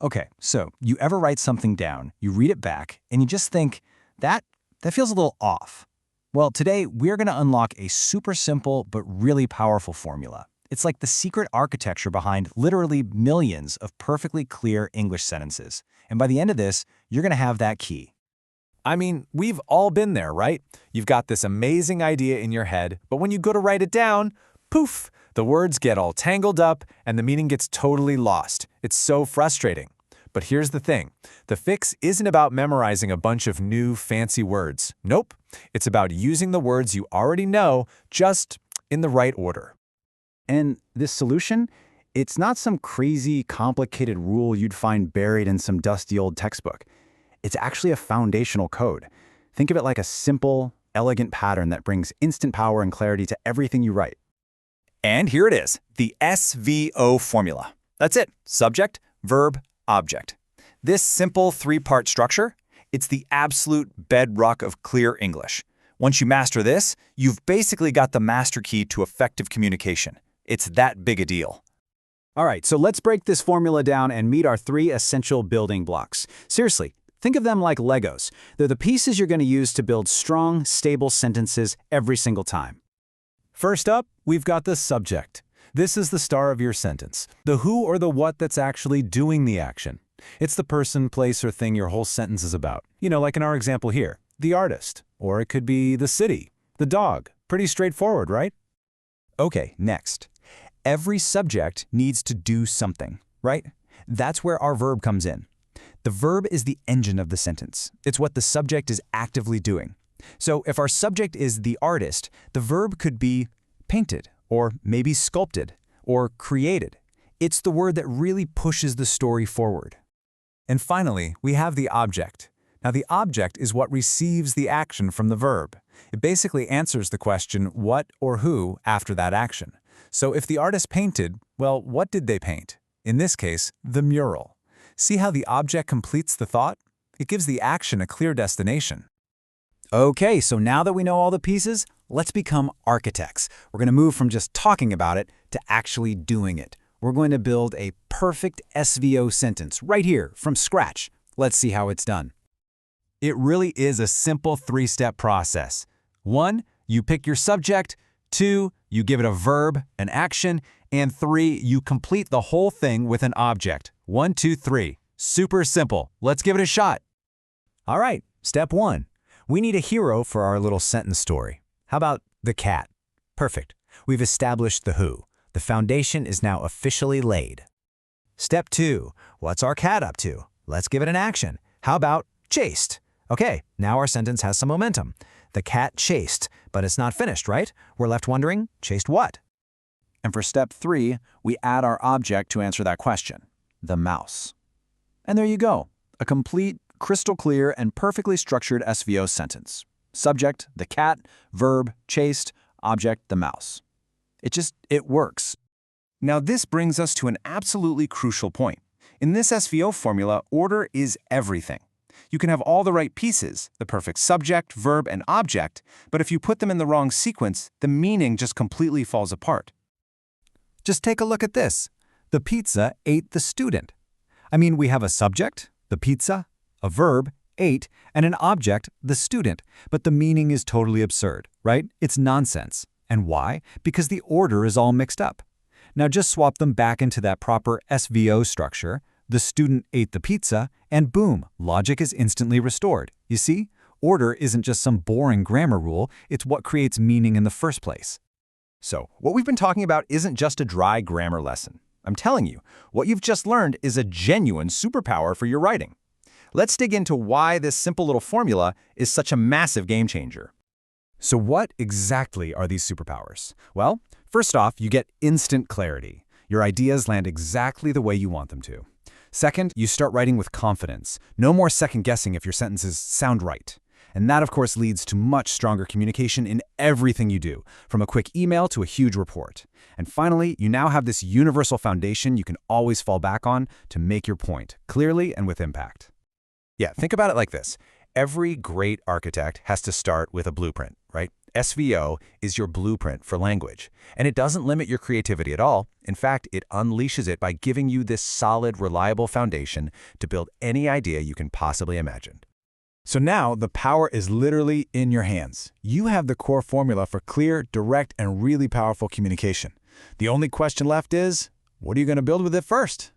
Okay, so you ever write something down, you read it back, and you just think, that, that feels a little off. Well, today we're going to unlock a super simple but really powerful formula. It's like the secret architecture behind literally millions of perfectly clear English sentences. And by the end of this, you're going to have that key. I mean, we've all been there, right? You've got this amazing idea in your head, but when you go to write it down, poof, the words get all tangled up and the meaning gets totally lost. It's so frustrating. But here's the thing. The fix isn't about memorizing a bunch of new, fancy words. Nope. It's about using the words you already know, just in the right order. And this solution, it's not some crazy, complicated rule you'd find buried in some dusty old textbook. It's actually a foundational code. Think of it like a simple, elegant pattern that brings instant power and clarity to everything you write. And here it is, the SVO formula. That's it, subject, verb, object. This simple three-part structure, it's the absolute bedrock of clear English. Once you master this, you've basically got the master key to effective communication. It's that big a deal. All right, so let's break this formula down and meet our 3 essential building blocks. Seriously, think of them like Legos. They're the pieces you're going to use to build strong, stable sentences every single time. First up, we've got the subject. This is the star of your sentence, the who or the what that's actually doing the action. It's the person, place, or thing your whole sentence is about. You know, like in our example here, the artist. Or it could be the city, the dog. Pretty straightforward, right? Okay, next. Every subject needs to do something, right? That's where our verb comes in. The verb is the engine of the sentence. It's what the subject is actively doing. So if our subject is the artist, the verb could be painted, or maybe sculpted, or created. It's the word that really pushes the story forward. And finally, we have the object. Now, the object is what receives the action from the verb. It basically answers the question what or who after that action. So if the artist painted, well, what did they paint? In this case, the mural. See how the object completes the thought? It gives the action a clear destination. Okay, so now that we know all the pieces, let's become architects. We're going to move from just talking about it to actually doing it. We're going to build a perfect SVO sentence right here from scratch. Let's see how it's done. It really is a simple 3-step process. 1, you pick your subject. 2, you give it a verb, an action. And 3, you complete the whole thing with an object. 1, 2, 3. Super simple. Let's give it a shot. All right, step 1. We need a hero for our little sentence story. How about the cat? Perfect. We've established the who. The foundation is now officially laid. Step 2. What's our cat up to? Let's give it an action. How about chased? Okay, now our sentence has some momentum. The cat chased, but it's not finished, right? We're left wondering, chased what? And for step 3, we add our object to answer that question, the mouse. And there you go, a complete, crystal clear, and perfectly structured SVO sentence. Subject, the cat, verb, chased, object, the mouse. It works. Now this brings us to an absolutely crucial point. In this SVO formula, order is everything. You can have all the right pieces, the perfect subject, verb, and object, but if you put them in the wrong sequence, the meaning just completely falls apart. Just take a look at this. The pizza ate the student. I mean, we have a subject, the pizza, a verb, ate, and an object, the student, but the meaning is totally absurd, right? It's nonsense. And why? Because the order is all mixed up. Now just swap them back into that proper SVO structure. The student ate the pizza, and boom, logic is instantly restored. You see, order isn't just some boring grammar rule, it's what creates meaning in the first place. So, what we've been talking about isn't just a dry grammar lesson. I'm telling you, what you've just learned is a genuine superpower for your writing. Let's dig into why this simple little formula is such a massive game changer. So what exactly are these superpowers? Well, first off, you get instant clarity. Your ideas land exactly the way you want them to. Second, you start writing with confidence. No more second-guessing if your sentences sound right. And that, of course, leads to much stronger communication in everything you do, from a quick email to a huge report. And finally, you now have this universal foundation you can always fall back on to make your point, clearly and with impact. Yeah, think about it like this. Every great architect has to start with a blueprint, right? SVO is your blueprint for language, and it doesn't limit your creativity at all. In fact, it unleashes it by giving you this solid, reliable foundation to build any idea you can possibly imagine. So now the power is literally in your hands. You have the core formula for clear, direct, and really powerful communication. The only question left is, what are you going to build with it first?